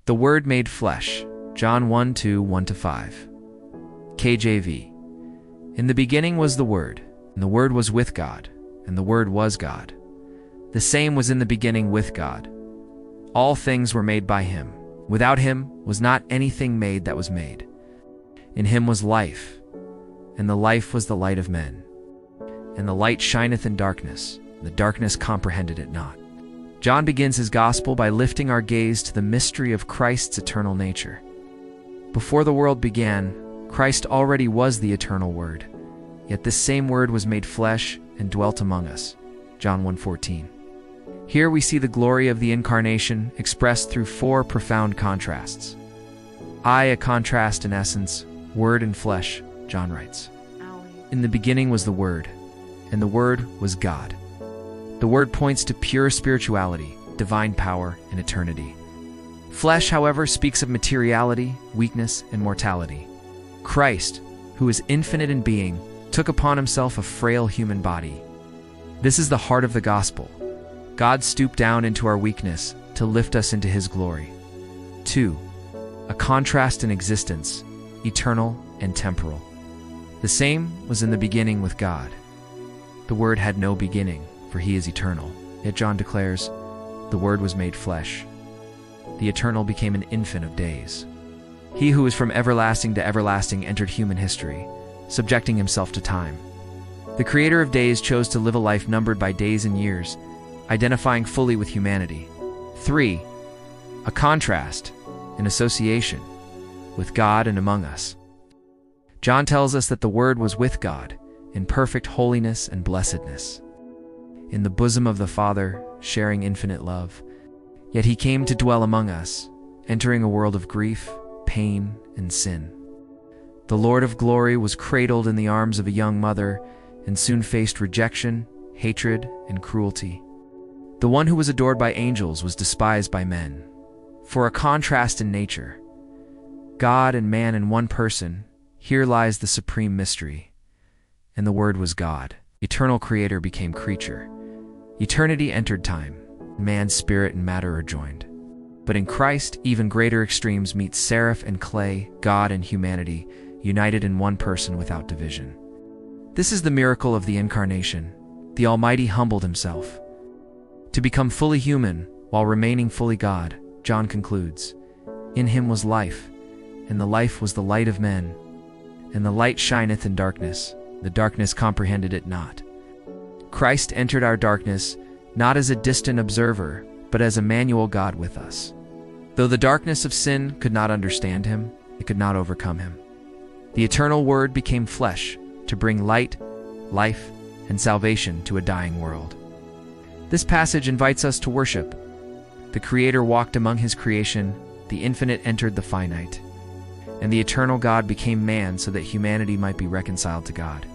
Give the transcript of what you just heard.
The Word made flesh. John 1:2, 1-5. KJV. In the beginning was the Word, and the Word was with God, and the Word was God. The same was in the beginning with God. All things were made by him. Without him was not anything made that was made. In him was life, and the life was the light of men. And the light shineth in darkness, and the darkness comprehended it not. John begins his gospel by lifting our gaze to the mystery of Christ's eternal nature. Before the world began, Christ already was the eternal Word, yet this same Word was made flesh and dwelt among us. John 1:14. Here we see the glory of the Incarnation expressed through four profound contrasts. A contrast in essence, Word and flesh, John writes. In the beginning was the Word, and the Word was God. The Word points to pure spirituality, divine power, and eternity. Flesh, however, speaks of materiality, weakness, and mortality. Christ, who is infinite in being, took upon himself a frail human body. This is the heart of the gospel. God stooped down into our weakness to lift us into his glory. 2. A contrast in existence, eternal and temporal. The same was in the beginning with God. The Word had no beginning, for he is eternal. Yet John declares, the Word was made flesh. The eternal became an infant of days. He who is from everlasting to everlasting entered human history, subjecting himself to time. The Creator of days chose to live a life numbered by days and years, identifying fully with humanity. 3. A contrast, an association, with God and among us. John tells us that the Word was with God, in perfect holiness and blessedness, in the bosom of the Father, sharing infinite love. Yet he came to dwell among us, entering a world of grief, pain, and sin. The Lord of glory was cradled in the arms of a young mother and soon faced rejection, hatred, and cruelty. The one who was adored by angels was despised by men. For a contrast in nature, God and man in one person, here lies the supreme mystery. And the Word was God. Eternal Creator became creature. Eternity entered time. Man's spirit and matter are joined. But in Christ, even greater extremes meet seraph and clay, God and humanity, united in one person without division. This is the miracle of the Incarnation. The Almighty humbled himself to become fully human while remaining fully God. John concludes, in him was life, and the life was the light of men. And the light shineth in darkness, the darkness comprehended it not. Christ entered our darkness, not as a distant observer, but as Emmanuel, God with us. Though the darkness of sin could not understand him, it could not overcome him. The eternal Word became flesh to bring light, life, and salvation to a dying world. This passage invites us to worship. The Creator walked among his creation, the infinite entered the finite, and the eternal God became man so that humanity might be reconciled to God.